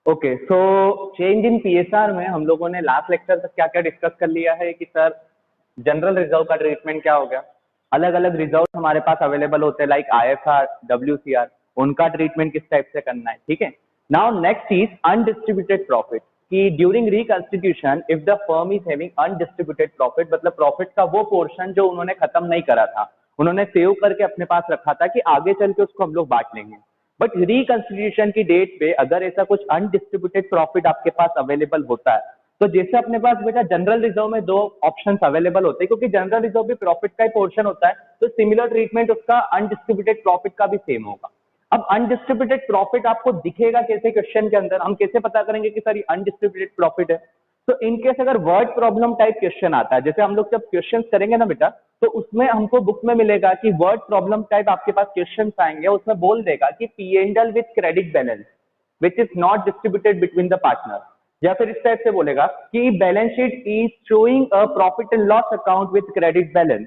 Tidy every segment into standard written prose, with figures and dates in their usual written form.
Okay, so change in PSR में हम लोगों ने लास्ट लेक्चर तक क्या क्या डिस्कस कर लिया है कि सर जनरल रिजर्व का ट्रीटमेंट क्या हो गया। अलग अलग रिजर्व हमारे पास अवेलेबल होते हैं लाइक आईएसआर, डब्ल्यूसीआर, उनका ट्रीटमेंट किस टाइप से करना है। ठीक है, now next is undistributed profit कि during reconstitution if the firm is having undistributed profit, मतलब प्रॉफिट का वो पोर्शन जो उन्होंने खत्म नहीं करा था, उन्होंने सेव करके अपने पास रखा था कि आगे चल के उसको हम लोग बांट लेंगे। बट रिकंसिडरेशन की डेट पे अगर ऐसा कुछ अनडिस्ट्रीब्यूटेड प्रॉफिट आपके पास अवेलेबल होता है, तो जैसे अपने पास बेटा जनरल रिजर्व में दो ऑप्शंस अवेलेबल होते हैं, क्योंकि जनरल रिजर्व भी प्रॉफिट का ही पोर्शन होता है, तो सिमिलर ट्रीटमेंट उसका अनडिस्ट्रीब्यूटेड प्रॉफिट का भी सेम होगा। अब अनडिस्ट्रीब्यूटेड प्रॉफिट आपको दिखेगा कैसे क्वेश्चन के अंदर, हम कैसे पता करेंगे कि सर ये अनडिस्ट्रीब्यूटेड प्रॉफिट है। तो इनकेस अगर वर्ड प्रॉब्लम टाइप क्वेश्चन आता है, जैसे हम लोग जब क्वेश्चन करेंगे ना बेटा, तो उसमें हमको बुक में मिलेगा कि वर्ड प्रॉब्लम टाइप आपके पास क्वेश्चन आएंगे, उसमें बोल देगा कि P and L with credit balance which is not distributed between the partner, या फिर इस टाइप से बोलेगा कि balance sheet is showing a profit and loss account with credit balance.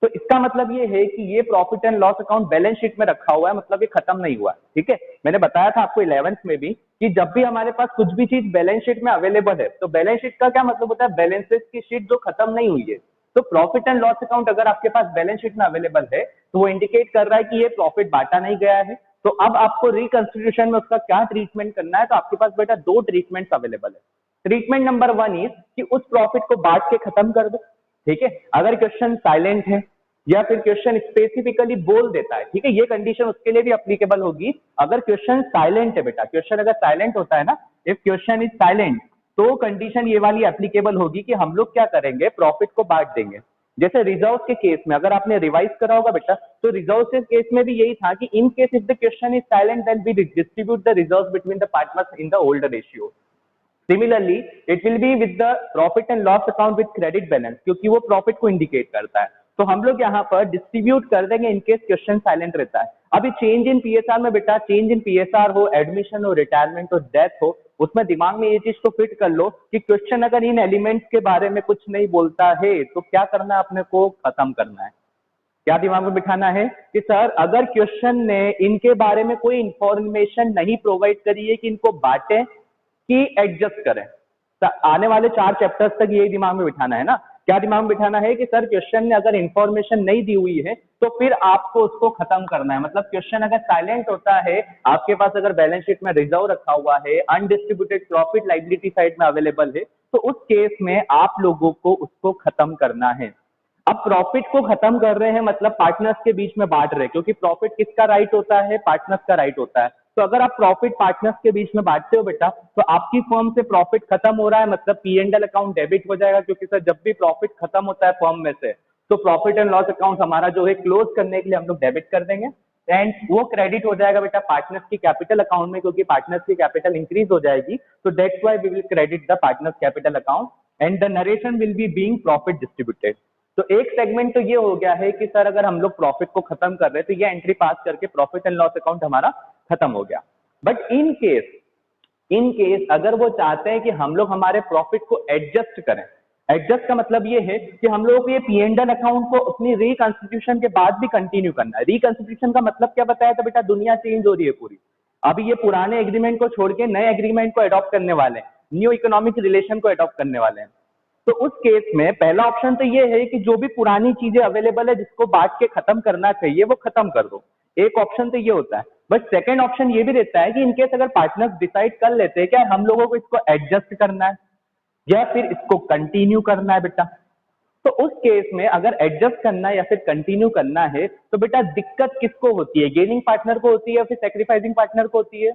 तो इसका मतलब ये है कि ये profit and loss account balance sheet में रखा हुआ है, मतलब ये खत्म नहीं हुआ है। ठीक है, मैंने बताया था आपको 11th में भी कि जब भी हमारे पास कुछ भी चीज बैलेंस शीट में अवेलेबल है, तो बैलेंस शीट का क्या मतलब होता है, बैलेंसेस की शीट जो खत्म नहीं हुई है। तो प्रॉफिट एंड लॉस अकाउंट अगर आपके पास बैलेंस शीट में अवेलेबल है, तो वो इंडिकेट कर रहा है कि ये प्रॉफिट बांटा नहीं गया है। तो अब आपको रिकंसिडरेशन में उसका क्या ट्रीटमेंट करना है, तो आपके पास बेटा दो ट्रीटमेंट अवेलेबल है। ट्रीटमेंट नंबर 1 इज कि उस प्रॉफिट को बांट के खत्म कर दो। ठीक है, अगर क्वेश्चन साइलेंट है या फिर क्वेश्चन स्पेसिफिकली बोल देता है, ठीक है, ये कंडीशन उसके लिए भी अप्लीकेबल होगी। अगर क्वेश्चन साइलेंट है बेटा, क्वेश्चन अगर साइलेंट होता है ना, इफ क्वेश्चन इज साइलेंट, तो कंडीशन ये वाली एप्लीकेबल होगी कि हम लोग क्या करेंगे, प्रॉफिट को बांट देंगे। जैसे रिजर्व के केस में अगर आपने रिवाइज करा होगा बेटा, तो रिजर्व के केस में भी यही था कि in case if the question is silent then we distribute the reserve between the partners in the old ratio. Similarly it will be with the profit and loss account with credit balance, क्योंकि वो profit को indicate करता है। तो हम लोग यहाँ पर डिस्ट्रीब्यूट कर देंगे इनकेस क्वेश्चन साइलेंट रहता है। अभी चेंज इन पीएसआर में बेटा, चेंज इन पीएसआर हो, एडमिशन हो, रिटायरमेंट हो, डेथ हो, उसमें दिमाग में ये चीज को फिट कर लो कि क्वेश्चन अगर इन एलिमेंट्स के बारे में कुछ नहीं बोलता है, तो क्या करना है, अपने को खत्म करना है। क्या दिमाग में बिठाना है कि सर अगर क्वेश्चन ने इनके बारे में कोई इंफॉर्मेशन नहीं प्रोवाइड करी है कि इनको बांटें कि एडजस्ट करें, तो आने वाले 4 चैप्टर्स तक यही दिमाग में बिठाना है ना। क्या दिमाग में बिठाना है कि सर क्वेश्चन ने अगर इंफॉर्मेशन नहीं दी हुई है, तो फिर आपको उसको खत्म करना है। मतलब क्वेश्चन अगर साइलेंट होता है, आपके पास अगर बैलेंस शीट में रिजर्व रखा हुआ है, अनडिस्ट्रीब्यूटेड प्रॉफिट लाइबिलिटी साइड में अवेलेबल है, तो उस केस में आप लोगों को उसको खत्म करना है। अब प्रॉफिट को खत्म कर रहे हैं, मतलब पार्टनर्स के बीच में बांट रहे हैं, क्योंकि प्रॉफिट किसका राइट होता है, पार्टनर्स का राइट होता है। तो अगर आप प्रॉफिट पार्टनर्स के बीच में बांटते हो बेटा, तो आपकी फर्म से प्रॉफिट खत्म हो रहा है, मतलब P and L account debit हो जाएगा, क्योंकि सर जब भी प्रॉफिट खत्म होता है फर्म में से, तो प्रॉफिट एंड लॉस अकाउंट हमारा जो है क्लोज करने के लिए हम लोग डेबिट कर देंगे, एंड वो क्रेडिट हो जाएगा बेटा पार्टनर्स की कैपिटल अकाउंट में, क्योंकि पार्टनर्स की कैपिटल इंक्रीज हो जाएगी। तो that's why we will credit the partners capital account and the narration will be being profit distributed. तो एक सेगमेंट तो ये हो गया है कि सर अगर हम लोग प्रॉफिट को खत्म कर रहे हैं, तो ये एंट्री पास करके प्रॉफिट एंड लॉस अकाउंट हमारा खत्म हो गया। बट इन केस अगर वो चाहते हैं कि हम लोग हमारे प्रॉफिट को एडजस्ट करें, एडजस्ट का मतलब ये है कि हम लोगों को ये पी एंड एल अकाउंट को अपनी रिकंस्टिट्यूशन के बाद भी कंटिन्यू करना है। रिकंस्टिट्यूशन का मतलब क्या बताया था बेटा, दुनिया चेंज हो रही है पूरी। अभी ये पुराने एग्रीमेंट को छोड़ के नए एग्रीमेंट को अडॉप्ट करने वाले हैं, न्यू इकोनॉमिक रिलेशन को अडॉप्ट करने वाले हैं। तो उस केस में पहला ऑप्शन तो ये है कि जो भी पुरानी चीजें अवेलेबल है जिसको बांट के खत्म करना चाहिए, वो खत्म कर दो। एक ऑप्शन तो ये होता है। बट सेकंड ऑप्शन ये भी रहता है कि इनकेस अगर पार्टनर्स डिसाइड कर लेते हैं कि हम लोगों को इसको एडजस्ट करना है या फिर इसको कंटिन्यू करना है बेटा, तो उस केस में अगर एडजस्ट करना है या फिर कंटिन्यू करना है, तो बेटा दिक्कत किसको होती है, गेनिंग पार्टनर को होती है या फिर सेक्रीफाइसिंग पार्टनर को होती है?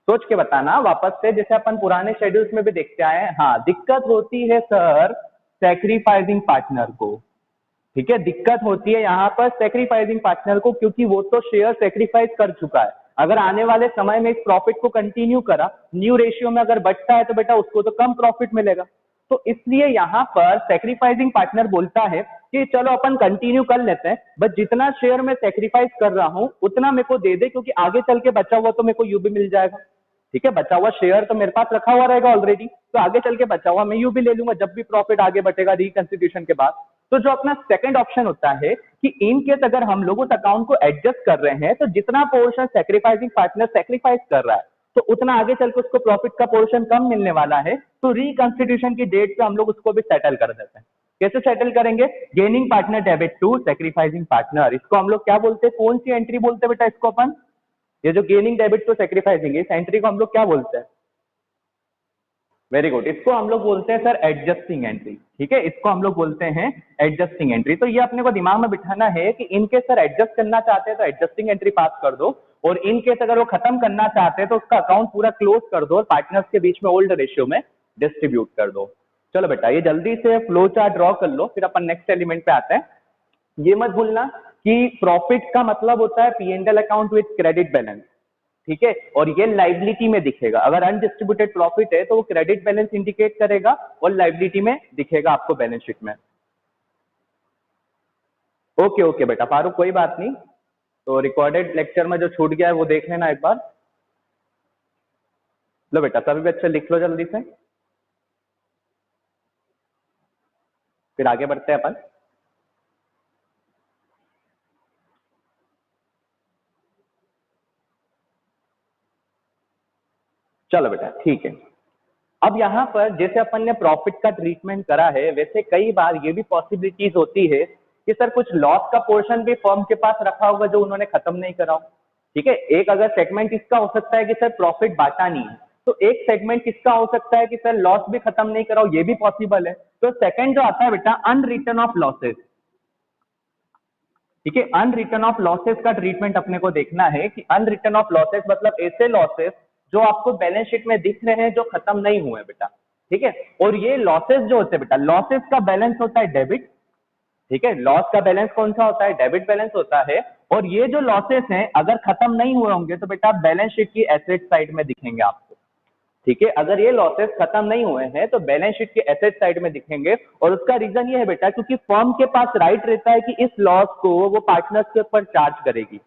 सोच के बताना वापस से, जैसे अपन पुराने शेड्यूल्स में भी देखते आए हैं। हाँ, दिक्कत होती है सर सेक्रीफाइसिंग पार्टनर को। ठीक है, दिक्कत होती है यहाँ पर सेक्रीफाइसिंग पार्टनर को, क्योंकि वो तो शेयर सेक्रीफाइस कर चुका है। अगर आने वाले समय में इस प्रॉफिट को कंटिन्यू करा, न्यू रेशियो में अगर बढ़ता है, तो बेटा उसको तो कम प्रॉफिट मिलेगा। तो इसलिए यहाँ पर सेक्रीफाइसिंग पार्टनर बोलता है कि चलो अपन कंटिन्यू कर लेते हैं, बट जितना शेयर में सेक्रीफाइस कर रहा हूं उतना मेरे को दे दे, क्योंकि आगे चल के बचा हुआ तो मेरे को यू भी मिल जाएगा। ठीक है, बचा हुआ शेयर तो मेरे पास रखा हुआ रहेगा ऑलरेडी, तो आगे चल के बचा हुआ मैं यू भी ले लूंगा जब भी प्रॉफिट आगे बढ़ेगा रिकंसिडरेशन के बाद। तो जो अपना सेकंड ऑप्शन होता है कि इन केस अगर हम लोग उस अकाउंट को एडजस्ट कर रहे हैं, तो जितना पोर्शन सेक्रीफाइसिंग पार्टनर सेक्रीफाइस कर रहा है तो उतना आगे चल के उसको प्रॉफिट का पोर्शन कम मिलने वाला है, तो रिकंस्टिट्यूशन की डेट पे हम लोग उसको भी सेटल कर देते हैं। कैसे सेटल करेंगे? Gaining partner debit to sacrificing partner, इसको हम लोग क्या बोलते हैं, कौन सी एंट्री बोलते हैं बेटा इसको अपन? ये जो गेनिंग डेबिट टू सेक्रीफाइसिंग, इस एंट्री को हम लोग क्या बोलते हैं? वेरी गुड, इसको हम लोग बोलते हैं सर एडजस्टिंग एंट्री। ठीक है, इसको हम लोग बोलते हैं एडजस्टिंग एंट्री। तो ये अपने को दिमाग में बिठाना है कि इनकेस सर एडजस्ट करना चाहते हैं तो एडजस्टिंग एंट्री पास कर दो, और इनकेस अगर वो खत्म करना चाहते हैं तो उसका अकाउंट पूरा क्लोज कर दो और पार्टनर्स के बीच में ओल्ड रेशियो में डिस्ट्रीब्यूट कर दो। चलो बेटा, ये जल्दी से फ्लो चार्ट ड्रॉ कर लो, फिर अपन नेक्स्ट एलिमेंट पे आते हैं। ये मत भूलना कि प्रॉफिट का मतलब होता है P&L account with credit balance. ठीक है, और ये लाइबिलिटी में दिखेगा। अगर अनडिस्ट्रीब्यूटेड प्रॉफिट है तो वो क्रेडिट बैलेंस इंडिकेट करेगा और लाइबिलिटी में दिखेगा आपको बैलेंस शीट में। ओके ओके बेटा फारूक, कोई बात नहीं, तो रिकॉर्डेड लेक्चर में जो छूट गया है वो देख लेना एक बार। लो बेटा सभी बच्चे लिख लो जल्दी से, फिर आगे बढ़ते हैं अपन। चलो बेटा ठीक है। अब यहाँ पर जैसे अपन ने प्रॉफिट का ट्रीटमेंट करा है, वैसे कई बार ये भी पॉसिबिलिटीज होती है कि सर कुछ लॉस का पोर्शन भी फर्म के पास रखा होगा जो उन्होंने खत्म नहीं करा हो। ठीक है, एक अगर सेगमेंट इसका हो सकता है कि सर प्रॉफिट बांटा नहीं है, तो एक सेगमेंट किसका हो सकता है कि सर लॉस भी खत्म नहीं करा हो, ये भी पॉसिबल है। तो सेकंड जो आता है बेटा अनरिटर्न ऑफ लॉसेस। ठीक है, अनरिटर्न ऑफ लॉसेस का ट्रीटमेंट अपने को देखना है कि अनरिटर्न ऑफ लॉसेस मतलब ऐसे लॉसेस जो आपको बैलेंस शीट में दिख रहे हैं जो खत्म नहीं हुए बेटा। ठीक है, और ये लॉसेस जो होते हैं बेटा, लॉसेस का बैलेंस होता है डेबिट। ठीक है, लॉस का बैलेंस कौन सा होता है? डेबिट बैलेंस होता है। और ये जो लॉसेस हैं अगर खत्म नहीं हुए होंगे तो बेटा बैलेंस शीट की एसेट साइड में दिखेंगे आपको। ठीक है, अगर ये लॉसेस खत्म नहीं हुए हैं तो बैलेंस शीट के एसेट साइड में दिखेंगे। और उसका रीजन ये है बेटा क्योंकि फर्म के पास राइट रहता है कि इस लॉस को वो पार्टनर्स के ऊपर चार्ज करेगी।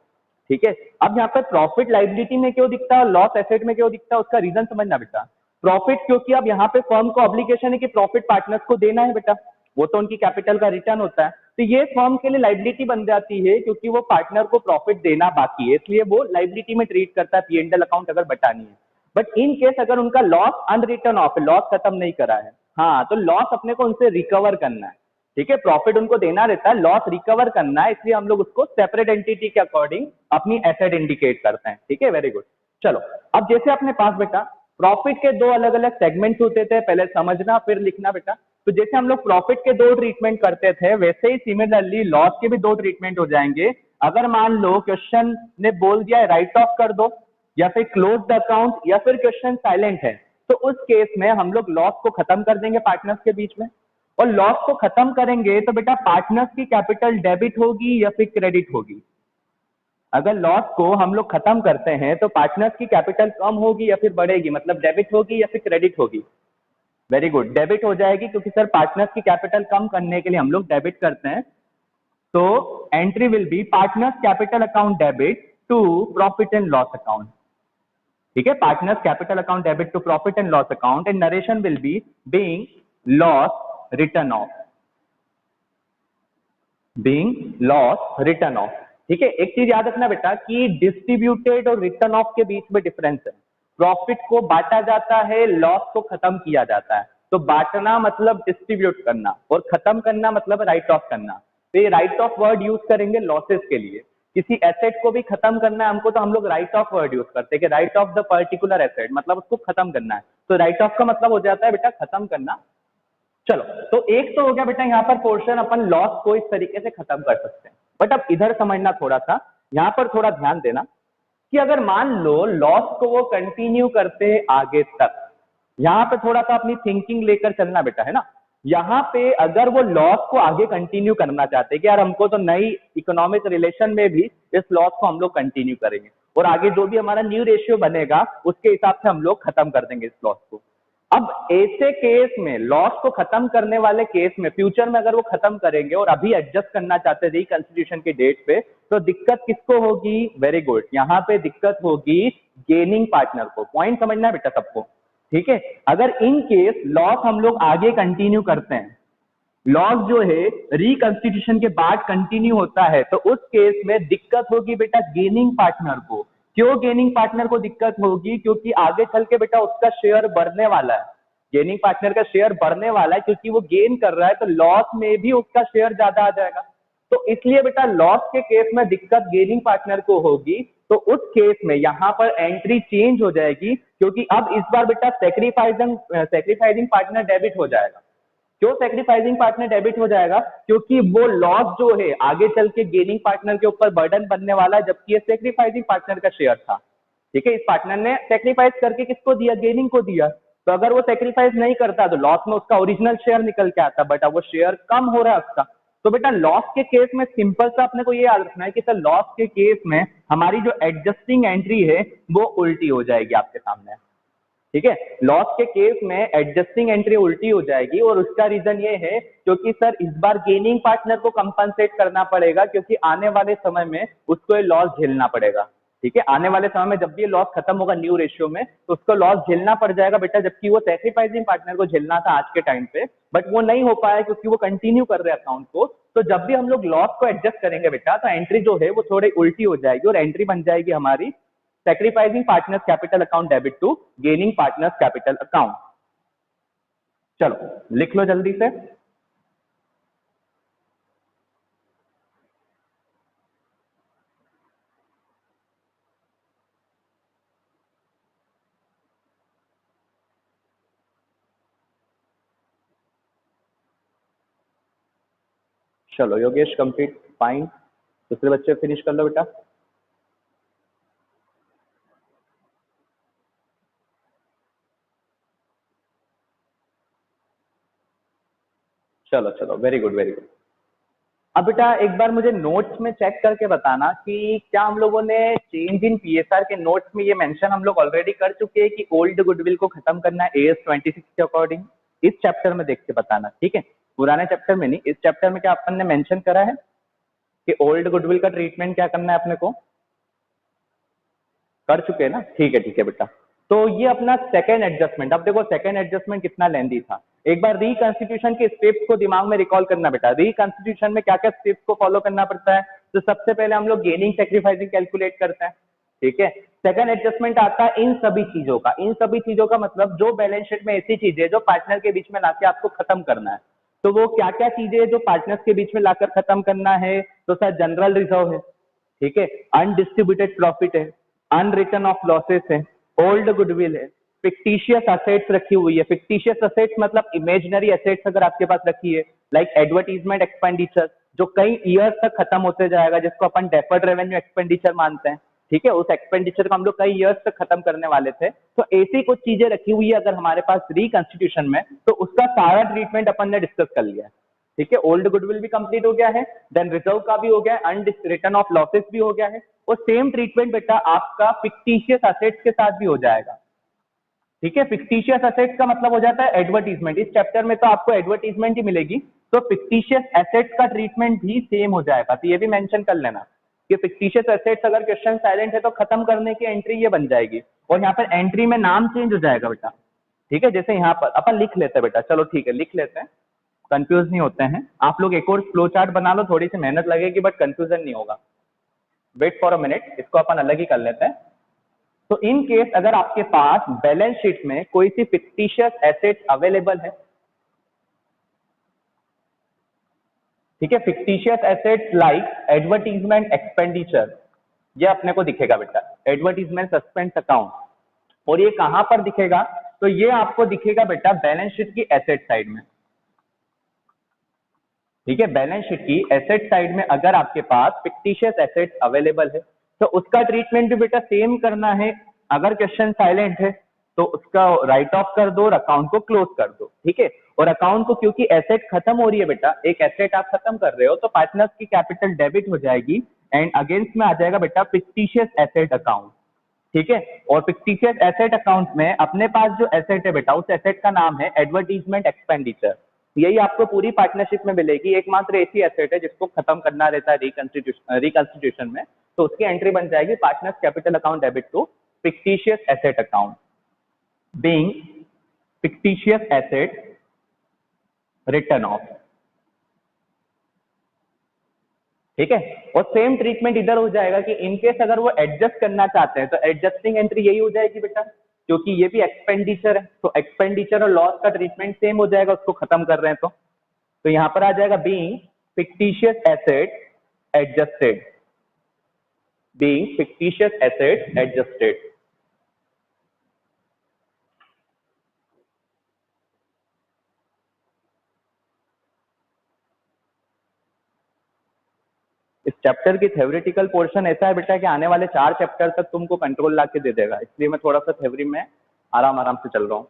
ठीक है, अब यहाँ पर प्रॉफिट लाइबिलिटी में क्यों दिखता है और लॉस एसेट में क्यों दिखता है, उसका रीजन समझना बेटा। प्रॉफिट क्योंकि अब यहाँ पे फर्म को ऑब्लिगेशन है कि प्रॉफिट पार्टनर्स को देना है बेटा, वो तो उनकी कैपिटल का रिटर्न होता है। तो ये फर्म के लिए लाइबिलिटी बन जाती है क्योंकि वो पार्टनर को प्रॉफिट देना बाकी है, इसलिए वो लाइबिलिटी में ट्रीट करता है P&L अकाउंट अगर बटानी है। बट इन केस अगर उनका लॉस अनरिटर्न ऑफ है, लॉस खत्म नहीं करा है, हाँ, तो लॉस अपने को उनसे रिकवर करना है। ठीक है, प्रॉफिट उनको देना रहता है, लॉस रिकवर करना है, इसलिए हम लोग उसको सेपरेट एंटिटी के अकॉर्डिंग अपनी एसेट इंडिकेट करते हैं। ठीक है, वेरी गुड। चलो, अब जैसे अपने पास बेटा प्रॉफिट के दो अलग अलग सेगमेंट्स होते थे, पहले समझना फिर लिखना बेटा। तो जैसे हम लोग प्रॉफिट के दो ट्रीटमेंट करते थे, वैसे ही सिमिलरली लॉस के भी दो ट्रीटमेंट हो जाएंगे। अगर मान लो क्वेश्चन ने बोल दिया राइट ऑफ कर दो, या फिर क्लोज द अकाउंट, या फिर क्वेश्चन साइलेंट है, तो उस केस में हम लोग लॉस को खत्म कर देंगे पार्टनर्स के बीच में। और लॉस को खत्म करेंगे तो बेटा पार्टनर्स की कैपिटल डेबिट होगी या फिर क्रेडिट होगी? अगर लॉस को हम लोग खत्म करते हैं तो पार्टनर्स की कैपिटल कम होगी या फिर बढ़ेगी, मतलब डेबिट होगी या फिर क्रेडिट होगी? वेरी गुड, डेबिट हो जाएगी क्योंकि सर पार्टनर्स की कैपिटल कम करने के लिए हम लोग डेबिट करते हैं। तो entry will be partners capital account debit to profit and loss account. ठीक है, partners capital account debit to profit and loss account, and narration will be being loss written off, being loss written off. ठीक है, एक चीज याद रखना बेटा कि डिस्ट्रीब्यूटेड और रिटर्न ऑफ के बीच में डिफरेंस है। प्रॉफिट को बांटा जाता है, लॉस को खत्म किया जाता है। तो बांटना मतलब डिस्ट्रीब्यूट करना और खत्म करना मतलब राइट ऑफ करना। तो ये राइट ऑफ वर्ड यूज करेंगे लॉसेस के लिए। किसी एसेट को भी खत्म करना है हमको तो हम लोग राइट ऑफ वर्ड यूज करते हैं कि right of the particular asset, मतलब उसको खत्म करना है। तो राइट ऑफ का मतलब हो जाता है बेटा खत्म करना। चलो, तो एक तो हो गया बेटा यहाँ पर पोर्शन, अपन लॉस को इस तरीके से खत्म कर सकते हैं। बट अब इधर समझना थोड़ा सा, यहाँ पर थोड़ा ध्यान देना कि अगर मान लो लॉस को वो कंटिन्यू करते हैं आगे तक, यहाँ पे थोड़ा सा अपनी थिंकिंग लेकर चलना बेटा, है ना। यहाँ पे अगर वो लॉस को आगे कंटिन्यू करना चाहते हैं कि यार हमको तो नई इकोनॉमिक रिलेशन में भी इस लॉस को हम लोग कंटिन्यू करेंगे और आगे जो भी हमारा न्यू रेशियो बनेगा उसके हिसाब से हम लोग खत्म कर देंगे इस लॉस को। अब ऐसे केस में लॉस को खत्म करने वाले केस में फ्यूचर में अगर वो खत्म करेंगे और अभी एडजस्ट करना चाहते हैं रिकंस्टिट्यूशन की डेट पे, तो दिक्कत किसको होगी? वेरी गुड, यहाँ पे दिक्कत होगी गेनिंग पार्टनर को। पॉइंट समझना है बेटा सबको। ठीक है, अगर इन केस लॉस हम लोग आगे कंटिन्यू करते हैं, लॉस जो है रिकंस्टिट्यूशन के बाद कंटिन्यू होता है, तो उस केस में दिक्कत होगी बेटा गेनिंग पार्टनर को क्यों गेनिंग पार्टनर को दिक्कत होगी? क्योंकि आगे चल के बेटा उसका शेयर बढ़ने वाला है, गेनिंग पार्टनर का शेयर बढ़ने वाला है, क्योंकि वो गेन कर रहा है तो लॉस में भी उसका शेयर ज्यादा आ जाएगा। तो इसलिए बेटा लॉस के केस में दिक्कत गेनिंग पार्टनर को होगी। तो उस केस में यहां पर एंट्री चेंज हो जाएगी, क्योंकि अब इस बार बेटा सेक्रीफाइसिंग पार्टनर डेबिट हो जाएगा। क्यों सेक्रीफाइसिंग पार्टनर डेबिट हो जाएगा? क्योंकि वो लॉस जो है आगे चल के गेनिंग पार्टनर के ऊपर बर्डन बनने वाला है, जबकि ये सेक्रीफाइसिंग पार्टनर का शेयर था। ठीक है, इस पार्टनर ने सेक्रीफाइस करके किसको दिया? गेनिंग को दिया। तो अगर वो सेक्रीफाइस नहीं करता तो लॉस में उसका ओरिजिनल शेयर निकल के आता, बट अब वो शेयर कम हो रहा है उसका। तो बेटा लॉस के केस में सिंपल सा अपने को ये याद रखना है कि सर लॉस के केस में हमारी जो एडजस्टिंग एंट्री है वो उल्टी हो जाएगी आपके सामने। ठीक है, लॉस के केस में एडजस्टिंग एंट्री उल्टी हो जाएगी, और उसका रीजन ये है क्योंकि सर इस बार गेनिंग पार्टनर को कंपनसेट करना पड़ेगा, क्योंकि आने वाले समय में उसको ये लॉस झेलना पड़ेगा। ठीक है, आने वाले समय में जब भी ये लॉस खत्म होगा न्यू रेशियो में, तो उसको लॉस झेलना पड़ जाएगा बेटा, जबकि वो सैक्रिफाइसिंग पार्टनर को झेलना था आज के टाइम पे, बट वो नहीं हो पाया क्योंकि वो कंटिन्यू कर रहे अकाउंट को। तो जब भी हम लोग लॉस को एडजस्ट करेंगे बेटा, तो एंट्री जो है वो थोड़ी उल्टी हो जाएगी, और एंट्री बन जाएगी हमारी sacrificing partners capital account debit to gaining partners capital account। चलो लिख लो जल्दी से। चलो योगेश कंप्लीट, फाइन। दूसरे बच्चे फिनिश कर लो बेटा। चलो चलो, वेरी गुड वेरी गुड। अब बेटा एक बार मुझे नोट्स में चेक करके बताना कि क्या हम लोगों ने चेंज इन पीएसआर के नोट्स में ये मेंशन हम लोग ऑलरेडी कर चुके हैं कि ओल्ड गुडविल को खत्म करना है एएस 26 के अकॉर्डिंग। इस चैप्टर में देख के बताना, ठीक है, पुराने चैप्टर में नहीं, इस चैप्टर में क्या अपन ने मेंशन करा है कि ओल्ड गुडविल का ट्रीटमेंट क्या करना है अपने को? कर चुके हैं ना, ठीक है बेटा। तो ये अपना सेकेंड एडजस्टमेंट। अब देखो सेकेंड एडजस्टमेंट कितना लेंदी था। एक बार रिकॉन्स्टिट्यूशन के स्टेप्स को दिमाग में रिकॉल करना बेटा। रिकॉन्स्टिट्यूशन में क्या क्या स्टेप्स को फॉलो करना पड़ता है? तो सबसे पहले हम लोग गेनिंग सेक्रीफाइसिंग कैलकुलेट करते हैं, ठीक है। सेकंड एडजस्टमेंट आता है इन सभी चीजों का। इन सभी चीजों का मतलब जो बैलेंस शीट में ऐसी चीजें जो पार्टनर के बीच में लाके आपको खत्म करना है, तो वो क्या क्या चीजें जो पार्टनर्स के बीच में लाकर खत्म करना है? तो सर जनरल रिजर्व है, ठीक है, अनडिस्ट्रीब्यूटेड प्रॉफिट है, अनरिटर्न ऑफ लॉसेस है, ओल्ड गुडविल है, फिक्टिशियस असेट्स रखी हुई है। फिक्टिशियस असेट्स मतलब इमेजिनरी असेट्स अगर आपके पास रखी है, लाइक एडवर्टीजमेंट एक्सपेंडिचर जो कई ईयर्स तक खत्म होते जाएगा, जिसको अपन डेफर्ड रेवेन्यू एक्सपेंडिचर मानते हैं, ठीक है, उस एक्सपेंडिचर को हम लोग कई ईयर्स तक खत्म करने वाले थे। तो ऐसी कुछ चीजें रखी हुई है अगर हमारे पास रिकॉन्स्टिट्यूशन में, तो उसका सारा ट्रीटमेंट अपन ने डिस्कस कर लिया है। ठीक है, ओल्ड गुडविल भी कंप्लीट हो गया है, देन रिजर्व का भी हो गया है, रिटर्न ऑफ लॉसेस भी हो गया है, और सेम ट्रीटमेंट बेटा आपका फिक्टिशियस असेट्स के साथ भी हो जाएगा। ठीक है, फिक्टिशियस असेट्स का मतलब हो जाता है एडवर्टीजमेंट। इस चैप्टर में तो आपको एडवर्टीजमेंट ही मिलेगी, तो फिक्टिशियस एसेट्स का ट्रीटमेंट भी सेम हो जाएगा। तो ये भी मेंशन कर लेना कि फिक्टिशियस एसेट्स अगर क्वेश्चन साइलेंट है तो खत्म करने की एंट्री ये बन जाएगी, और यहाँ पर एंट्री में नाम चेंज हो जाएगा बेटा। ठीक है, जैसे यहाँ पर अपन लिख लेते हैं बेटा, चलो ठीक है लिख लेते हैं, कंफ्यूज नहीं होते हैं। आप लोग एक और फ्लो चार्ट बना लो, थोड़ी सी मेहनत लगेगी बट कंफ्यूजन नहीं होगा। वेट फॉर अ मिनट, इसको अपन अलग ही कर लेते हैं। तो इन केस अगर आपके पास बैलेंस शीट में कोई सी फिक्टिशियस एसेट अवेलेबल है, ठीक है, fictitious assets like advertisement expenditure, ये अपने को दिखेगा बेटा, एडवर्टीजमेंट सस्पेंस अकाउंट। और ये कहां पर दिखेगा? तो ये आपको दिखेगा बेटा बैलेंस शीट की एसेट साइड में। ठीक है, बैलेंस शीट की एसेट साइड में अगर आपके पास फिक्टिशियस एसेट्स अवेलेबल है, तो उसका ट्रीटमेंट भी बेटा सेम करना है। अगर क्वेश्चन साइलेंट है तो उसका राइट ऑफ कर दो और अकाउंट को क्लोज कर दो। ठीक है, और अकाउंट को क्योंकि एसेट खत्म हो रही है बेटा, एक एसेट आप खत्म कर रहे हो, तो पार्टनर्स की कैपिटल डेबिट हो जाएगी, एंड अगेंस्ट में आ जाएगा बेटा फिक्टिशियस एसेट अकाउंट। ठीक है, और फिक्टिशियस एसेट अकाउंट में अपने पास जो एसेट है बेटा, उस एसेट का नाम है एडवर्टीजमेंट एक्सपेंडिचर। यही आपको पूरी पार्टनरशिप में मिलेगी। एकमात्र ऐसी एसेट है जिसको खत्म करना रहता है रिकॉन्स्टिट्यूशन में, तो उसकी एंट्री बन जाएगी partners capital account debit to fictitious asset account, being fictitious asset written off. ठीक है। और सेम ट्रीटमेंट इधर हो जाएगा कि इनकेस अगर वो एडजस्ट करना चाहते हैं तो एडजस्टिंग एंट्री यही हो जाएगी बेटा, क्योंकि ये भी एक्सपेंडिचर है, तो एक्सपेंडिचर और लॉस का ट्रीटमेंट सेम हो जाएगा, उसको खत्म कर रहे हैं तो यहां पर आ जाएगा being fictitious asset adjusted, being fictitious asset adjusted. इस चैप्टर की थ्योरेटिकल पोर्शन ऐसा है बेटा कि आने वाले 4 चैप्टर तक तुमको कंट्रोल ला के दे देगा, इसलिए मैं थोड़ा सा थ्योरी में आराम आराम से चल रहा हूँ।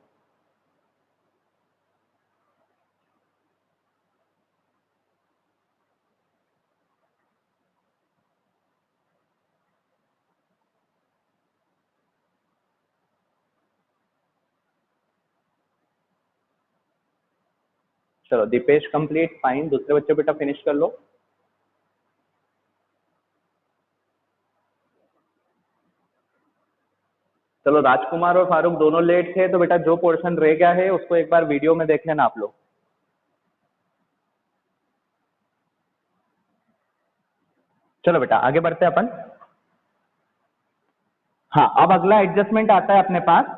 चलो दीपेश कंप्लीट, फाइन। दूसरे बच्चे बेटा फिनिश कर लो। चलो राजकुमार और फारूक दोनों लेट थे, तो बेटा जो पोर्शन रह गया है उसको एक बार वीडियो में देख लेना आप लोग। चलो बेटा आगे बढ़ते हैं अपन। हाँ, अब अगला एडजस्टमेंट आता है अपने पास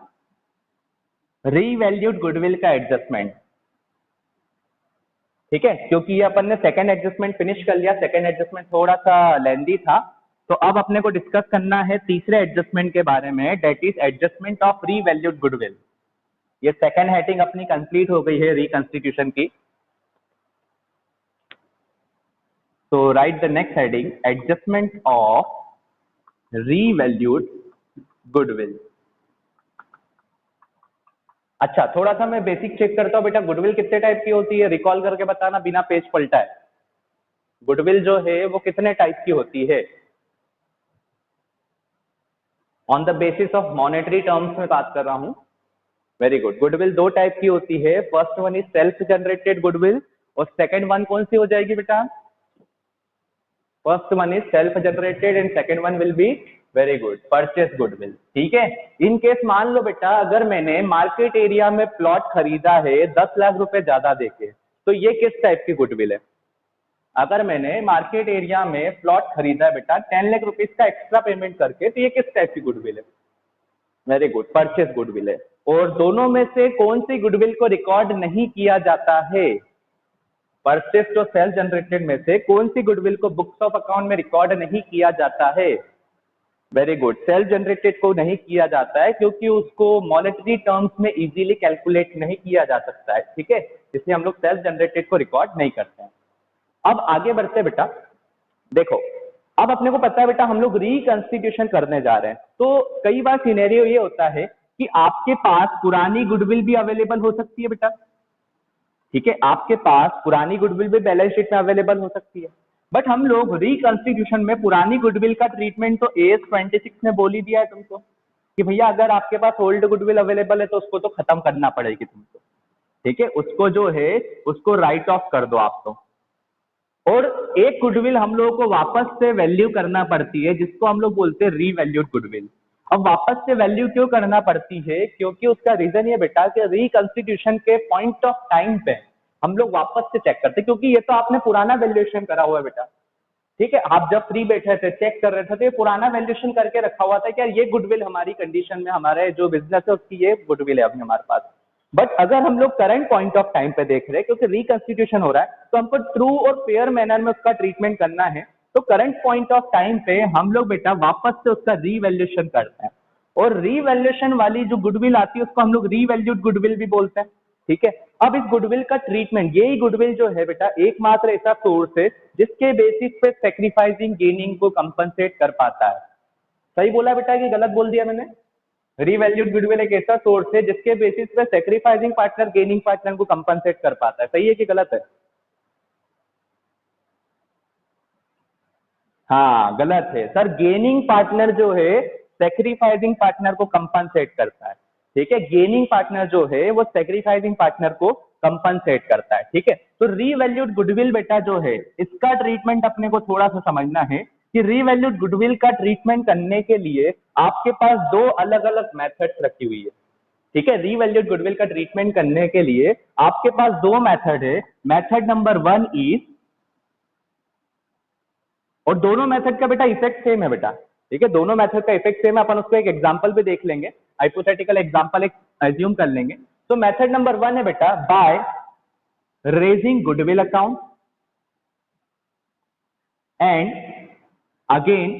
रीवैल्यूड गुडविल का एडजस्टमेंट। ठीक है, क्योंकि ये अपन ने सेकंड एडजस्टमेंट फिनिश कर लिया, सेकंड एडजस्टमेंट थोड़ा सा लेंदी था, तो अब अपने को डिस्कस करना है तीसरे एडजस्टमेंट के बारे में, that is adjustment of revalued goodwill. ये सेकंड हेडिंग अपनी कंप्लीट हो गई है रिकंस्टिट्यूशन की। तो write the next heading, adjustment of revalued goodwill. अच्छा, थोड़ा सा मैं बेसिक चेक करता हूँ बेटा, गुडविल कितने टाइप की होती है, रिकॉल करके बताना बिना पेज पलटाए। गुडविल जो है वो कितने टाइप की होती है? On the basis of monetary terms में बात कर रहा हूं। Very good. गुडविल दो टाइप की होती है, first one is self generated goodwill, और सेकंड वन कौन सी हो जाएगी बेटा? First one is self generated and second one will be, very good, purchase goodwill. ठीक है। इन केस मान लो बेटा अगर मैंने मार्केट एरिया में प्लॉट खरीदा है 10 लाख रुपए ज्यादा देके, तो ये किस टाइप की गुडविल है? अगर मैंने मार्केट एरिया में प्लॉट खरीदा है बेटा 10 लाख रुपीज का एक्स्ट्रा पेमेंट करके, तो ये किस टाइप की गुडविल है? वेरी गुड, परचेस गुडविल है। और दोनों में से कौन सी गुडविल को रिकॉर्ड नहीं किया जाता है? परचेस और सेल्फ जनरेटेड में से कौन सी गुडविल को बुक्स ऑफ अकाउंट में रिकॉर्ड नहीं किया जाता है? वेरी गुड, सेल्फ जनरेटेड को नहीं किया जाता है क्योंकि उसको मॉनेटरी टर्म्स में इजीली कैलकुलेट नहीं किया जा सकता है। ठीक है, इसलिए हम लोग सेल्फ जनरेटेड को रिकॉर्ड नहीं करते हैं। अब आगे बढ़ते बेटा, देखो अब अपने को पता है बेटा हम लोग रिकंस्टिट्यूशन करने जा रहे हैं, तो कई बार सिनेरियो ये होता है कि आपके पास पुरानी गुडविल भी अवेलेबल हो सकती है बेटा। ठीक है, आपके पास पुरानी गुडविल भी बैलेंस शीट में अवेलेबल हो सकती है, बट हम लोग रिकंस्टिट्यूशन में पुरानी गुडविल का ट्रीटमेंट तो एएस 26 ने बोल ही दिया है तुमको कि भैया अगर आपके पास ओल्ड गुडविल अवेलेबल है तो उसको तो खत्म करना पड़ेगी तुमको। ठीक है, उसको जो है उसको राइट ऑफ कर दो आप तो। और एक गुडविल हम लोगों को वापस से वैल्यू करना पड़ती है जिसको हम लोग बोलते हैं रीवैल्यूड गुडविल। अब वापस से वैल्यू क्यों करना पड़ती है? क्योंकि उसका रीजन ये बेटा कि रिकंस्टिट्यूशन के पॉइंट ऑफ टाइम पे हम लोग वापस से चेक करते हैं, क्योंकि ये तो आपने पुराना वैल्यूएशन करा हुआ है बेटा। ठीक है, आप जब फ्री बैठे थे चेक कर रहे थे तो ये पुराना वैल्यूएशन करके रखा हुआ था कि यार ये गुडविल हमारी कंडीशन में, हमारे जो बिजनेस है उसकी ये गुडविल है अभी हमारे पास। बट अगर हम लोग करंट पॉइंट ऑफ टाइम पे देख रहे हैं क्योंकि रिकंस्टिट्यूशन हो रहा है तो हमको ट्रू और फेयर मैनर में उसका ट्रीटमेंट करना है, तो करंट पॉइंट ऑफ टाइम पे हम लोग बेटा वापस से उसका रीवैल्यूएशन करते हैं। और रीवैल्यूएशन वाली जो गुडविल आती है उसको हम लोग रीवैल्यूड गुडविल भी बोलते हैं। ठीक है, अब इस गुडविल का ट्रीटमेंट, यही गुडविल जो है बेटा एकमात्र ऐसा सोर्स है जिसके बेसिस पे सेक्रीफाइसिंग गेनिंग को कंपनसेट कर पाता है। सही बोला बेटा कि गलत बोल दिया मैंने? रीवैल्यूड गुडविल एक ऐसा सोर्स है जिसके बेसिस पे सेक्रीफाइसिंग पार्टनर गेनिंग पार्टनर को कंपनसेट कर पाता है। सही है कि गलत है? हाँ गलत है सर, गेनिंग पार्टनर जो है सेक्रीफाइसिंग पार्टनर को कंपनसेट करता है। ठीक है, गेनिंग पार्टनर जो है वो सेक्रीफाइसिंग पार्टनर को कंपनसेट करता है। ठीक है, तो रीवैल्यूड गुडविल बेटा जो है इसका ट्रीटमेंट अपने को थोड़ा सा समझना है कि रीवैल्यूड गुडविल का ट्रीटमेंट करने के लिए आपके पास दो अलग अलग मेथड्स रखी हुई है। ठीक है, रीवैल्यूड गुडविल का ट्रीटमेंट करने के लिए आपके पास दो मेथड है। मेथड नंबर 1 इज और दोनों मेथड का बेटा इफेक्ट सेम है बेटा, ठीक है, दोनों मेथड का इफेक्ट सेम है। अपन उसको एक एग्जांपल भी देख लेंगे, हाइपोथेटिकल एग्जांपल एक एज्यूम कर लेंगे। तो मेथड नंबर 1 है बेटा by raising goodwill account and again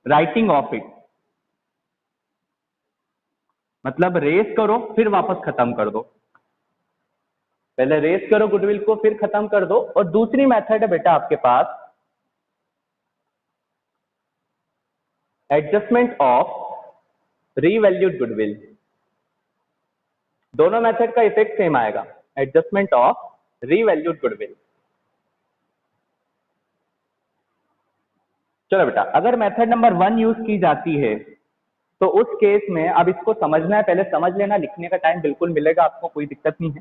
writing of it, मतलब रेस करो फिर वापस खत्म कर दो, पहले रेस करो गुडविल को फिर खत्म कर दो। और दूसरी मेथड है बेटा आपके पास एडजस्टमेंट ऑफ रीवैल्यूड गुडविल, दोनों मेथड का इफेक्ट सेम आएगा, एडजस्टमेंट ऑफ रीवैल्यूड गुडविल। चलो बेटा, अगर मेथड नंबर 1 यूज की जाती है तो उस केस में, अब इसको समझना है, पहले समझ लेना, लिखने का टाइम बिल्कुल मिलेगा आपको, कोई दिक्कत नहीं है।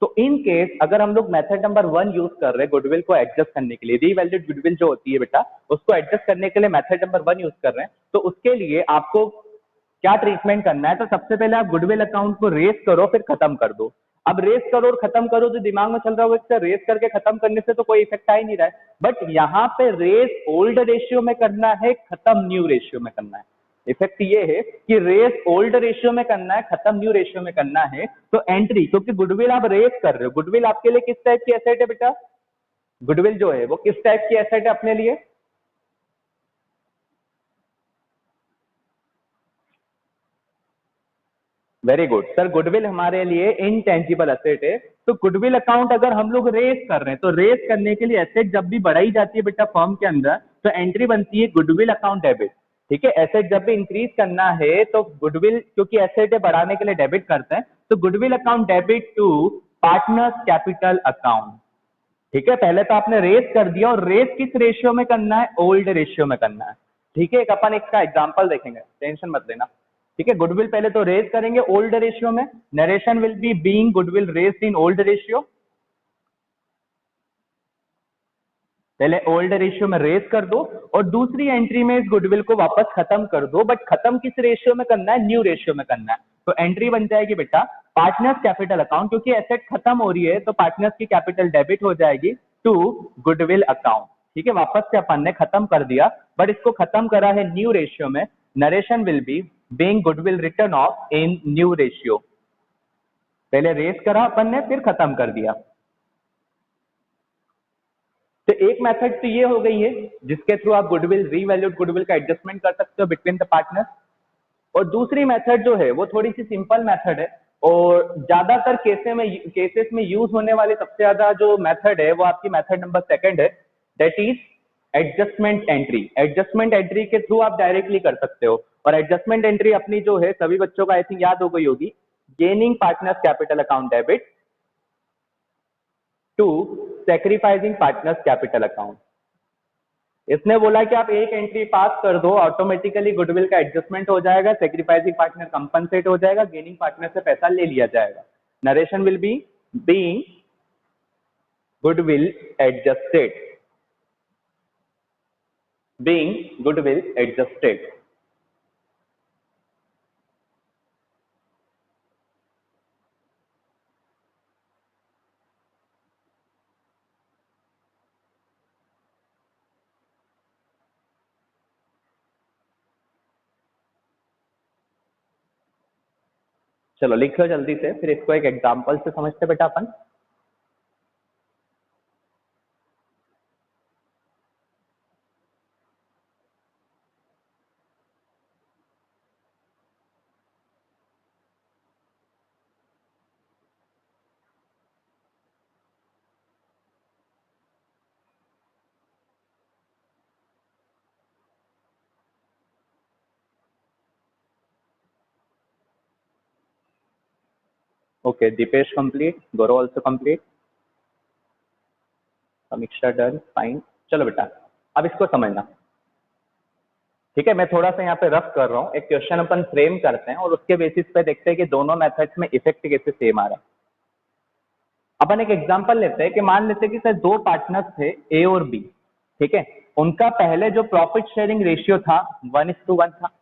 तो इन केस अगर हम लोग मेथड नंबर 1 यूज कर रहे हैं गुडविल को एडजस्ट करने के लिए, रीवैल्यूड गुडविल जो होती है बेटा उसको एडजस्ट करने के लिए मेथड नंबर 1 यूज कर रहे हैं, तो उसके लिए आपको क्या ट्रीटमेंट करना है? तो सबसे पहले आप गुडविल अकाउंट को रेस करो फिर खत्म कर दो। अब रेस करो और खत्म करो जो दिमाग में चल रहा होगा, इससे रेस करके खत्म करने से तो कोई इफेक्ट आ ही नहीं रहा है, बट यहाँ पे रेस ओल्ड रेशियो में करना है, खत्म न्यू रेशियो में करना है। इफेक्ट ये है कि रेस ओल्ड रेशियो में करना है, खत्म न्यू रेशियो में करना है। तो एंट्री, क्योंकि गुडविल आप रेस कर रहे हो, गुडविल आपके लिए किस टाइप की एसेट है बेटा? गुडविल जो है वो किस टाइप की एसेट है अपने लिए? वेरी गुड सर, गुडविल हमारे लिए इनटेंजिबल एसेट है। तो गुडविल अकाउंट अगर हम लोग रेस कर रहे हैं, तो रेस करने के लिए एसेट जब भी बढ़ाई जाती है बेटा फर्म के अंदर, तो एंट्री बनती है गुडविल अकाउंट डेबिट, ठीक है। एसेट जब भी इंक्रीज करना है तो गुडविल, क्योंकि एसेट है बढ़ाने के लिए डेबिट करते हैं, तो goodwill account debit to partners capital account, ठीक है। पहले तो आपने रेस कर दिया, और रेस किस रेशियो में करना है? ओल्ड रेशियो में करना है, ठीक है। एक अपन इसका एग्जांपल देखेंगे, टेंशन मत लेना, ठीक है। गुडविल पहले तो रेस करेंगे ओल्ड रेशियो में, narration will be being goodwill raised in old ratio, पहले ओल्ड रेशियो में रेस कर दो, और दूसरी एंट्री में इस गुडविल को वापस खत्म कर दो, बट खत्म किस रेशियो में करना है? न्यू रेशियो में करना है। तो एंट्री बन जाएगी बेटा पार्टनर्स कैपिटल अकाउंट, क्योंकि एसेट खत्म हो रही है तो पार्टनर्स की कैपिटल डेबिट हो जाएगी टू गुडविल अकाउंट, ठीक है। वापस से अपन ने खत्म कर दिया, बट इसको खत्म करा है न्यू रेशियो में। Narration will be being goodwill return of in new ratio, पहले रेस करा अपन ने फिर खत्म कर दिया। तो एक मेथड तो ये हो गई है जिसके थ्रू आप गुडविल, रीवैल्यूड गुडविल का एडजस्टमेंट कर सकते हो बिटवीन द पार्टनर। और दूसरी मेथड जो है वो थोड़ी सी सिंपल मेथड है, और ज्यादातर केसेस में यूज होने वाली सबसे ज्यादा जो मेथड है वो आपकी मेथड नंबर 2 है, that is adjustment entry. Adjustment entry के थ्रू आप डायरेक्टली कर सकते हो, और एडजस्टमेंट एंट्री अपनी जो है सभी बच्चों का आई थिंक याद हो गई होगी, gaining partners capital account debit to sacrificing partners capital account. इसने बोला कि आप एक एंट्री पास कर दो, ऑटोमेटिकली गुडविल का एडजस्टमेंट हो जाएगा, सेक्रीफाइसिंग पार्टनर कंपनसेट हो जाएगा, गेनिंग पार्टनर से पैसा ले लिया जाएगा। Narration will be being goodwill adjusted, being goodwill adjusted. चलो लिख लो जल्दी से, फिर इसको एक एग्जांपल से समझते बेटा अपन। ओके, दीपेश कंप्लीट, गौरव ऑल्सो कंप्लीट, समीक्षा डन, फाइन। चलो बेटा अब इसको समझना, ठीक है। मैं थोड़ा सा यहाँ पे रफ कर रहा हूँ, एक क्वेश्चन अपन फ्रेम करते हैं और उसके बेसिस पे देखते हैं कि दोनों मेथड्स में इफेक्ट कैसे सेम आ रहा है। अपन एक एग्जांपल लेते हैं कि मान लेते हैं कि सर दो पार्टनर्स थे ए और बी, ठीक है। उनका पहले जो प्रॉफिट शेयरिंग रेशियो था 1:1 था।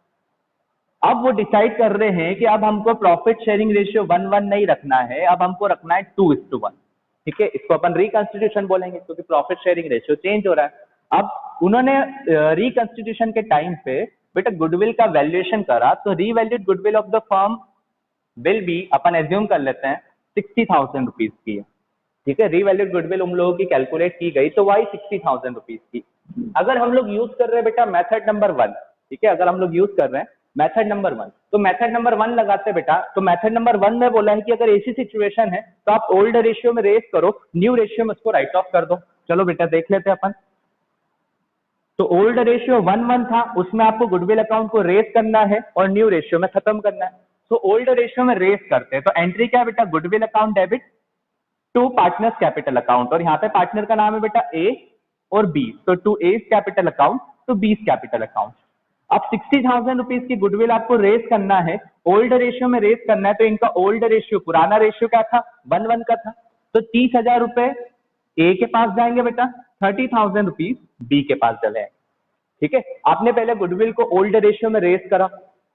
अब वो डिसाइड कर रहे हैं कि अब हमको प्रॉफिट शेयरिंग रेशियो 1:1 नहीं रखना है, अब हमको रखना है 2:1। ठीक है, इसको अपन रिकंस्टिट्यूशन बोलेंगे क्योंकि प्रॉफिट शेयरिंग रेशियो चेंज हो रहा है। अब उन्होंने रिकंस्टिट्यूशन के टाइम पे बेटा गुडविल का वैल्यूएशन करा, तो revalued goodwill of the firm will be, upon assume कर लेते हैं 60,000 रुपीज की है। ठीक है, रीवैल्यूड गुडविल उन लोगों की कैलकुलेट की गई तो वही 60,000 रुपीज की। अगर हम लोग यूज कर रहे हैं बेटा मेथड नंबर 1, ठीक है, अगर हम लोग यूज कर रहे हैं मेथड नंबर 1, तो मेथड नंबर 1 लगाते बेटा, तो मेथड नंबर 1 में बोला है कि अगर ऐसी सिचुएशन है तो आप ओल्ड रेशियो में रेस करो, न्यू रेशियो में उसको राइट ऑफ कर दो। चलो बेटा देख लेते हैं अपन। तो ओल्ड रेशियो 1:1 था, उसमें आपको गुडविल अकाउंट को रेस करना है और न्यू रेशियो में खत्म करना है। तो ओल्ड रेशियो में रेस करते हैं, तो एंट्री क्या है बेटा, goodwill account debit to partners capital account, और यहाँ पे पार्टनर का नाम है बेटा ए और बी, तो to A capital account to B capital account. अब 60,000 रुपीज की गुडविल आपको रेस करना है, ओल्ड रेशियो में रेस करना है, तो इनका ओल्ड रेशियो, पुराना रेशियो क्या था, 1:1 का था, तो 30,000 रुपए ए के पास जाएंगे बेटा, 30,000 रुपीज बी के पास चले। ठीक है, आपने पहले गुडविल को ओल्ड रेशियो में रेस करा।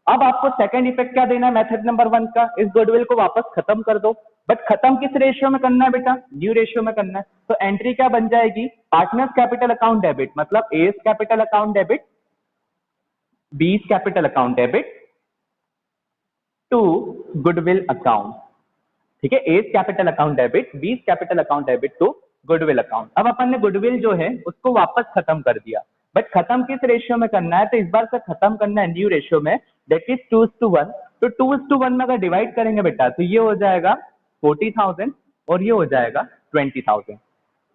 अब आपको सेकंड इफेक्ट क्या देना है मेथड नंबर 1 का, इस गुडविल को वापस खत्म कर दो, बट खत्म किस रेशियो में करना है बेटा, न्यू रेशियो में करना है। तो एंट्री क्या बन जाएगी, पार्टनर्स कैपिटल अकाउंट डेबिट, मतलब A's capital account debit, B capital account debit to goodwill account. ठीक है, A's capital account debit, B capital account debit to goodwill account. अब अपन ने गुडविल जो है उसको वापस खत्म कर दिया, बट खत्म किस रेशियो में करना है, तो इस बार से खत्म करना है न्यू रेशियो में, दैट इज 2:1। तो 2:1 में अगर डिवाइड करेंगे बेटा तो ये हो जाएगा 40,000 और ये हो जाएगा 20,000।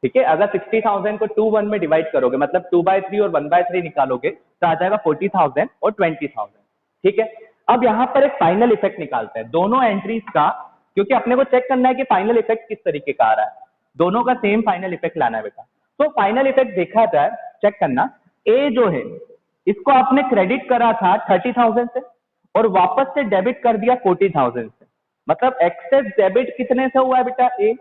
ठीक है, अगर 60,000 को 2:1 में डिवाइड करोगे, मतलब 2/3 और 1/3 निकालोगे, तो आ जाएगा 40,000 और 20,000। ठीक है, अब यहाँ पर एक फाइनल इफेक्ट निकालते हैं दोनों एंट्रीज का, क्योंकि अपने को चेक करना है कि फाइनल इफेक्ट किस तरीके का आ रहा है, दोनों का सेम फाइनल इफेक्ट लाना है बेटा। तो फाइनल इफेक्ट देखा जाए, चेक करना, ए जो है इसको आपने क्रेडिट करा था 30,000 से और वापस से डेबिट कर दिया 40,000 से, मतलब एक्सेस डेबिट कितने से हुआ है बेटा, ए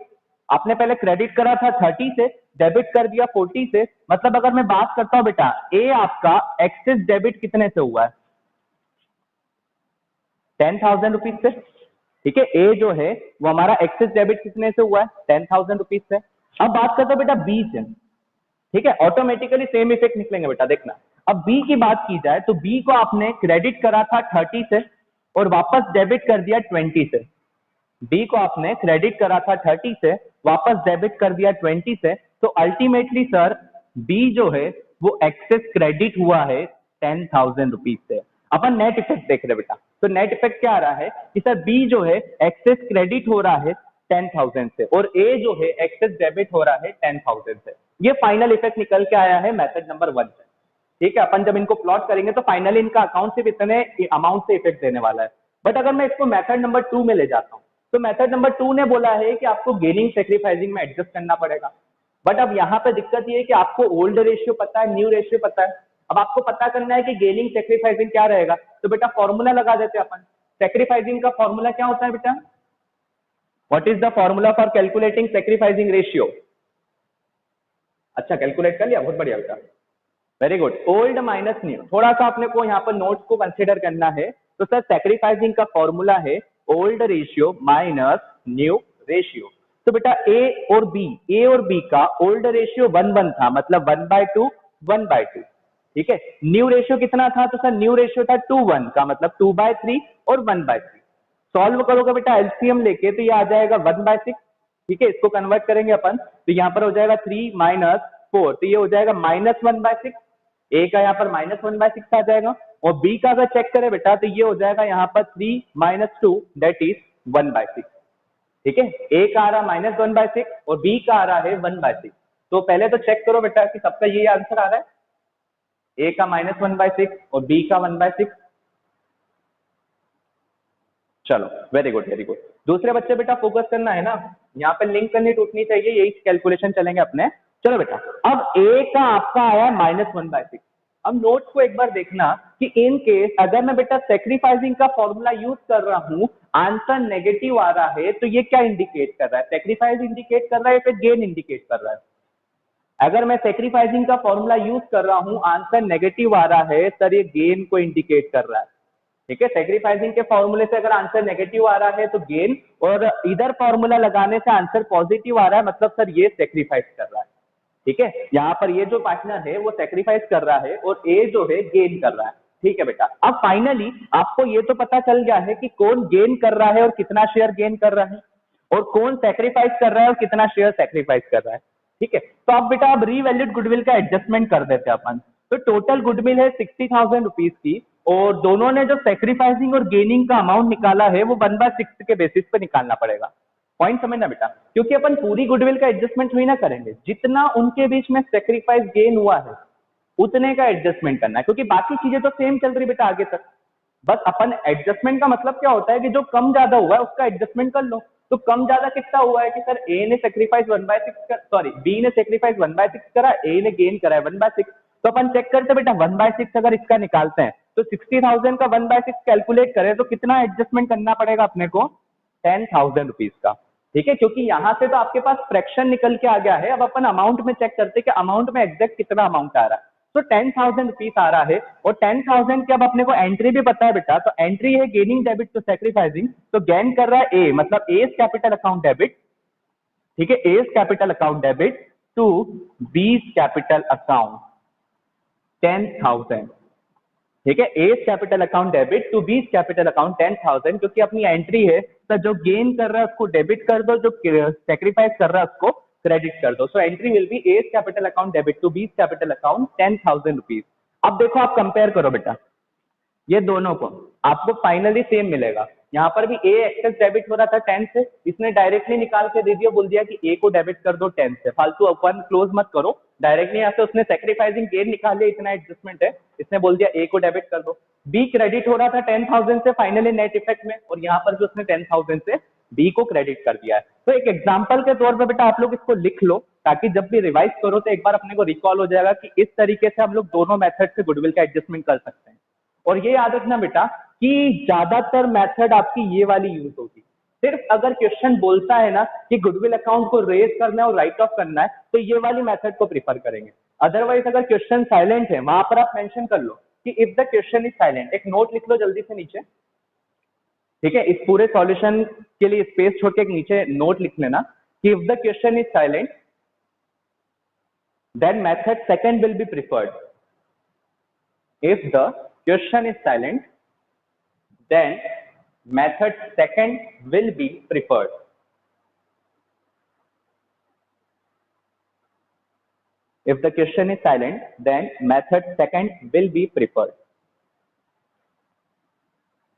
आपने पहले क्रेडिट करा था 30 से, डेबिट कर दिया 40 से, मतलब अगर मैं बात करता हूं बेटा, ए आपका एक्सेस डेबिट कितने से हुआ है, 10,000 रुपीज से। ठीक है, ए जो है वो हमारा एक्सेस डेबिट कितने से हुआ है, 10,000 रुपीज से। अब बात करते हैं बेटा बी से। ठीक है, ऑटोमेटिकली सेम इफेक्ट निकलेंगे बेटा, देखना। अब बी की बात की जाए तो बी को आपने क्रेडिट करा था 30 से और वापस डेबिट कर दिया 20 से। बी को आपने क्रेडिट करा था 30 से, वापस डेबिट कर दिया 20 से, तो अल्टीमेटली सर बी जो है वो एक्सेस क्रेडिट हुआ है 10,000 रुपीज से। अपन नेट इफेक्ट देख रहे बेटा, तो नेट इफेक्ट क्या आ रहा है कि सर बी जो है एक्सेस क्रेडिट हो रहा है 10,000 से और ए जो है एक्सेस डेबिट हो रहा है 10,000 से। ये फाइनल इफेक्ट निकल के आया है मेथड नंबर 1 से। ठीक है, अपन जब इनको प्लॉट करेंगे तो फाइनली इनका अकाउंट सिर्फ इतने अमाउंट से इफेक्ट देने वाला है। बट अगर मैं इसको मेथड नंबर 2 में ले जाता हूँ, तो मेथड नंबर 2 ने बोला है कि आपको गेनिंग सेक्रीफाइसिंग में एडजस्ट करना पड़ेगा। बट अब यहाँ पे दिक्कत ये है कि आपको ओल्ड रेशियो पता है, न्यू रेशियो पता है, अब आपको पता करना है कि गेनिंग सेक्रीफाइसिंग क्या रहेगा। तो बेटा फॉर्मूला लगा देते हैं अपन। सेक्रीफाइसिंग का फॉर्मूला क्या होता है बेटा, what is the formula for calculating sacrificing ratio. अच्छा कैलकुलेट कर लिया, बहुत बढ़िया बेटा, very good. Old minus new, थोड़ा सा अपने को यहाँ पर नोट्स को कंसिडर करना है। तो सर सेक्रीफाइसिंग का फॉर्मूला है old ratio minus new ratio. तो बेटा ए और बी का ओल्ड रेशियो 1:1 था, मतलब 1/2 1/2। ठीक है, न्यू रेशियो कितना था, तो सर न्यू रेशियो था 2:1 का, मतलब 2/3 और 1/3। सॉल्व करोगे बेटा एलसीएम लेके तो ये आ जाएगा 1/6। ठीक है, इसको कन्वर्ट करेंगे अपन तो यहाँ पर हो जाएगा 3 - 4, तो ये हो जाएगा -1/6। ए का यहाँ पर -1/6 आ जाएगा, और बी का अगर चेक करें बेटा तो ये हो जाएगा यहाँ पर 3 - 2 दैट इज 1/6। ठीक है, ए का आ रहा -1/6 और बी का आ रहा है 1/6। तो पहले तो चेक करो बेटा कि सबका ये आंसर आ रहा है, ए का -1/6 और बी का 1/6। चलो वेरी गुड वेरी गुड। दूसरे बच्चे बेटा फोकस करना है ना, यहाँ पे लिंक करनी टूटनी चाहिए, यही कैलकुलेशन चलेंगे अपने। चलो बेटा, अब ए का आपका आया -1/6। अब नोट्स को एक बार देखना कि इन केस अगर मैं बेटा सेक्रीफाइसिंग का फॉर्मूला यूज कर रहा हूं, आंसर नेगेटिव आ रहा है, तो ये क्या इंडिकेट कर रहा है, सेक्रीफाइस इंडिकेट कर रहा है या फिर गेन इंडिकेट कर रहा है। अगर मैं सेक्रीफाइसिंग का फॉर्मूला यूज कर रहा हूं, आंसर नेगेटिव आ रहा है, सर ये गेन को इंडिकेट कर रहा है। ठीक है, सेक्रीफाइसिंग के फॉर्मूले से अगर आंसर नेगेटिव आ रहा है तो गेन, और इधर फॉर्मूला लगाने से आंसर पॉजिटिव आ रहा है, मतलब सर ये सेक्रीफाइस कर रहा है। ठीक है, यहाँ पर ये जो पार्टनर है वो सेक्रीफाइस कर रहा है और ए जो है गेन कर रहा है। ठीक है बेटा, अब फाइनली आपको ये तो पता चल गया है कि कौन गेन कर रहा है और कितना शेयर गेन कर रहा है, और कौन सेक्रीफाइस कर रहा है और कितना शेयर सेक्रीफाइस कर रहा है। ठीक है, तो अब बेटा अब रीवैल्यूड गुडविल का एडजस्टमेंट कर देते हैं अपन। तो टोटल गुडविल है 60,000 रुपीज की, और दोनों ने जो सेक्रीफाइसिंग और गेनिंग का अमाउंट निकाला है वो 1/6 के बेसिस पे निकालना पड़ेगा। पॉइंट समझना बेटा, क्योंकि अपन पूरी गुडविल का एडजस्टमेंट हुई ना करेंगे, जितना उनके बीच में सेक्रीफाइस गेन हुआ है उतने का एडजस्टमेंट करना है, क्योंकि बाकी चीजें तो सेम चल रही बेटा आगे तक। बस अपन एडजस्टमेंट का मतलब क्या होता है कि जो कम ज्यादा हुआ है उसका एडजस्टमेंट कर लो। तो कम ज्यादा कितना हुआ है कि सर ए ने सेक्रीफाइस 1/6 सॉरी बी ने सेक्रीफाइस 1/6 करा, ए ने गेन करा है 1/6। तो अपन चेक करते बेटा 1/6 अगर इसका निकालते हैं तो 60,000 का 1/6 कैलकुलेट करें तो कितना एडजस्टमेंट करना पड़ेगा अपने को, 10,000 रुपीज का। ठीक है, क्योंकि यहां से तो आपके पास फ्रैक्शन निकल के आ गया है, अब अपन अमाउंट में चेक करते हैं कि अमाउंट में एग्जैक्ट कितना अमाउंट आ रहा है। तो 10,000 रुपीज आ रहा है, और 10,000 की अब अपने को एंट्री भी पता है बेटा, तो एंट्री है गेनिंग डेबिट टू सेक्रीफाइसिंग, तो गेन कर रहा है ए, मतलब एज कैपिटल अकाउंट डेबिट। ठीक है, A's capital account debit to B's capital account 10,000। ठीक है, A's capital account debit to B's capital account 10,000, क्योंकि अपनी एंट्री है तो जो गेन कर रहा है उसको डेबिट कर दो, जो सेक्रीफाइस कर रहा है उसको क्रेडिट कर दो। So entry will be A's capital account debit to B's capital account 10,000 rupees. अब देखो आप कंपेयर करो बेटा ये दोनों को, आपको फाइनली सेम मिलेगा। यहाँ पर भी ए एक्सेस डेबिट हो रहा था 10 से, इसने डायरेक्टली निकाल के दे दिया, बोल दिया कि ए को डेबिट कर दो 10 से, फालतू अपन क्लोज मत करो, डायरेक्टली यहाँ से उसने सेक्रीफाइसिंग गेन निकाल लिया, इतना एडजस्टमेंट है, इसने बोल दिया ए को डेबिट कर दो। बी क्रेडिट हो रहा था 10,000 से फाइनली नेट इफेक्ट में, और यहाँ पर भी उसने 10,000 से बी को क्रेडिट कर दिया है। तो एक एग्जाम्पल के तौर पर बेटा आप लोग इसको लिख लो, ताकि जब भी रिवाइज करो तो एक बार अपने को रिकॉल हो जाएगा कि इस तरीके से हम लोग दोनों मेथड से गुडविल का एडजस्टमेंट कर सकते हैं। और ये याद रखना बेटा कि ज्यादातर मेथड आपकी ये वाली यूज होगी। सिर्फ अगर क्वेश्चन बोलता है ना कि गुडविल अकाउंट को रेज करना है और राइट ऑफ करना है तो ये वाली मेथड को प्रीफर करेंगे। अदरवाइज अगर क्वेश्चन साइलेंट है वहां पर आप मेंशन कर लो कि if the question is silent, एक नोट लिख लो जल्दी से नीचे। ठीक है, इस पूरे सॉल्यूशन के लिए स्पेस छोड़ के एक नीचे नोट लिख लेना कि if the question is silent then method second will be preferred. If the question is silent, then method second will be preferred. If the question is silent, then method second will be preferred.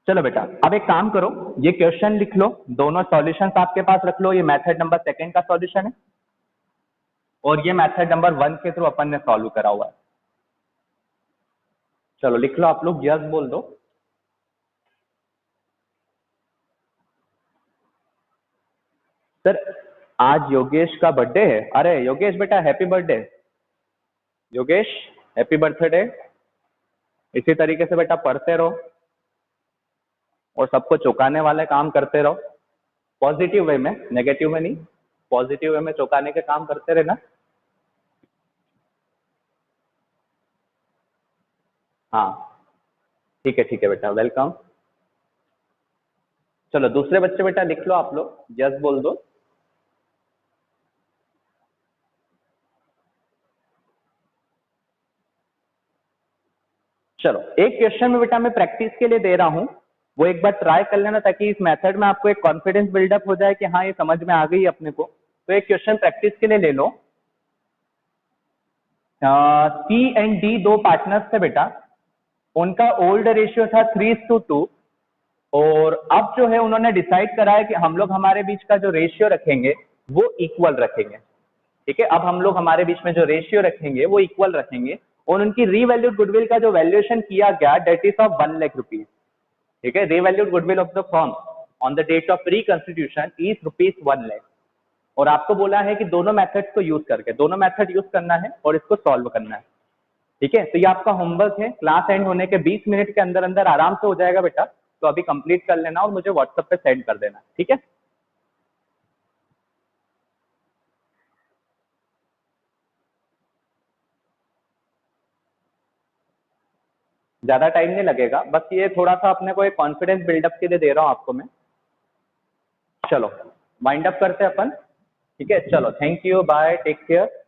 चलो बेटा अब एक काम करो, ये question लिख लो, दोनों solutions आपके पास रख लो, ये मेथड नंबर सेकंड का सॉल्यूशन है और ये मेथड नंबर 1 के थ्रू अपन ने सॉल्व करा हुआ है। चलो लिख लो आप लोग, यस बोल दो। सर आज योगेश का बर्थडे है, अरे योगेश बेटा happy birthday. Yogesh happy birthday. इसी तरीके से बेटा पढ़ते रहो और सबको चौंकाने वाले काम करते रहो, पॉजिटिव वे में, नेगेटिव में नहीं, पॉजिटिव वे में चौंकाने के काम करते रहना। हाँ ठीक है बेटा, वेलकम। चलो दूसरे बच्चे बेटा लिख लो आप लोग, यस बोल दो। चलो एक क्वेश्चन में बेटा मैं प्रैक्टिस के लिए दे रहा हूं, वो एक बार ट्राई कर लेना ताकि इस मेथड में आपको एक कॉन्फिडेंस बिल्डअप हो जाए कि हाँ ये समझ में आ गई अपने को। तो एक क्वेश्चन प्रैक्टिस के लिए ले लो। सी एंड डी दो पार्टनर्स थे बेटा, उनका ओल्ड रेशियो था 3:2, और अब जो है उन्होंने डिसाइड करा है कि हम लोग हमारे बीच का जो रेशियो रखेंगे वो इक्वल रखेंगे। ठीक है, अब हम लोग हमारे बीच में जो रेशियो रखेंगे वो इक्वल रखेंगे, और उनकी रीवैल्यूड गुडविल का जो वैल्यूएशन किया गया that is of 1 lakh rupees. ठीक है, revalued goodwill of the firm on the date of reconstitution is ₹1 lakh. और आपको बोला है कि दोनों मेथड्स को यूज करके, दोनों मेथड यूज करना है और इसको सॉल्व करना है। ठीक है, तो ये आपका होमवर्क है, क्लास एंड होने के 20 मिनट के अंदर अंदर आराम से हो जाएगा बेटा, तो अभी कंप्लीट कर लेना और मुझे व्हाट्सएप पे सेंड कर देना। ठीक है। ज्यादा टाइम नहीं लगेगा, बस ये थोड़ा सा अपने को एक कॉन्फिडेंस बिल्डअप के लिए दे रहा हूँ आपको मैं। चलो वाइंड अप करते हैं अपन, ठीक है, चलो thank you, bye, take care.